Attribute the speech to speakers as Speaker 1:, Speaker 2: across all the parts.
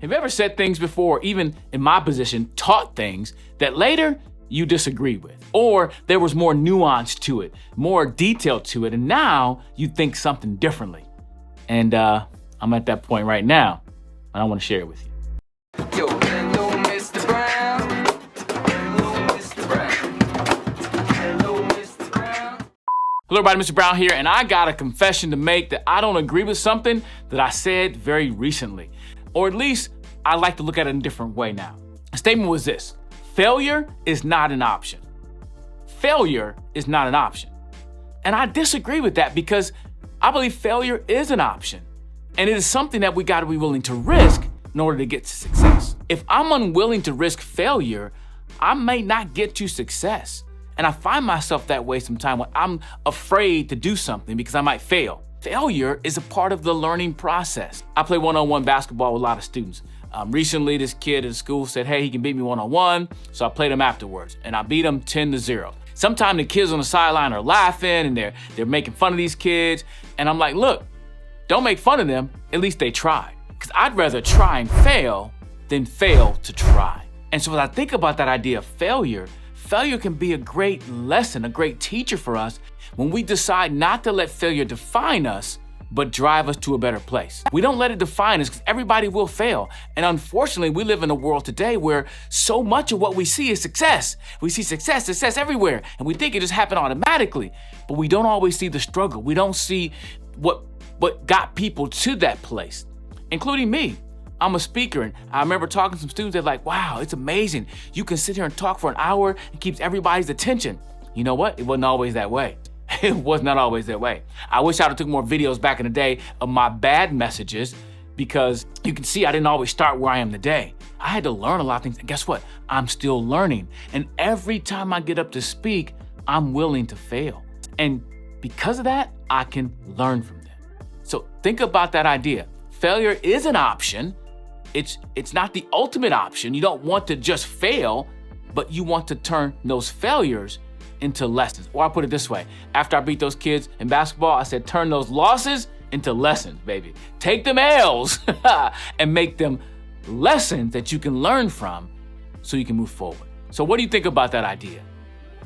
Speaker 1: Have you ever said things before, even in my position, taught things that later you disagree with? Or there was more nuance to it, more detail to it, and now you think something differently. And I'm at that point right now, and I want to share it with you.
Speaker 2: Yo, hello, Mr. Brown. Hello, Mr. Brown. Hello, Mr. Brown.
Speaker 1: Hello everybody, Mr. Brown here, and I got a confession to make that I don't agree with something that I said very recently. Or at least, I like to look at it in a different way now. The statement was this: failure is not an option. Failure is not an option. And I disagree with that because I believe failure is an option. And it is something that we gotta be willing to risk in order to get to success. If I'm unwilling to risk failure, I may not get to success. And I find myself that way sometimes when I'm afraid to do something because I might fail. Failure is a part of the learning process. I play one-on-one basketball with a lot of students. Recently, this kid at school said, hey, he can beat me one-on-one, so I played him afterwards, and I beat him 10-0. Sometimes the kids on the sideline are laughing and they're making fun of these kids, and I'm like, look, don't make fun of them, at least they tried. Because I'd rather try and fail than fail to try. And so as I think about that idea of failure can be a great lesson, a great teacher for us when we decide not to let failure define us, but drive us to a better place. We don't let it define us because everybody will fail. And unfortunately, we live in a world today where so much of what we see is success. We see success everywhere, and we think it just happened automatically. But we don't always see the struggle. We don't see what got people to that place, including me. I'm a speaker, and I remember talking to some students, they're like, wow, it's amazing. You can sit here and talk for an hour and keeps everybody's attention. You know what? It wasn't always that way. It was not always that way. I wish I'd have took more videos back in the day of my bad messages, because you can see I didn't always start where I am today. I had to learn a lot of things, and guess what? I'm still learning. And every time I get up to speak, I'm willing to fail. And because of that, I can learn from them. So think about that idea. Failure is an option. It's not the ultimate option. You don't want to just fail, but you want to turn those failures into lessons. Or I put it this way: after I beat those kids in basketball, I said, turn those losses into lessons, baby. Take them L's and make them lessons that you can learn from so you can move forward. So what do you think about that idea?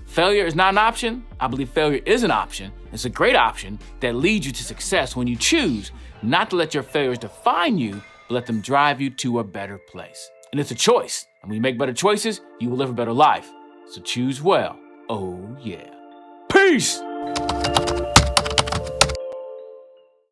Speaker 1: Failure is not an option. I believe failure is an option. It's a great option that leads you to success when you choose not to let your failures define you, but let them drive you to a better place. And it's a choice. And when you make better choices, you will live a better life. So choose well. Oh yeah. Peace!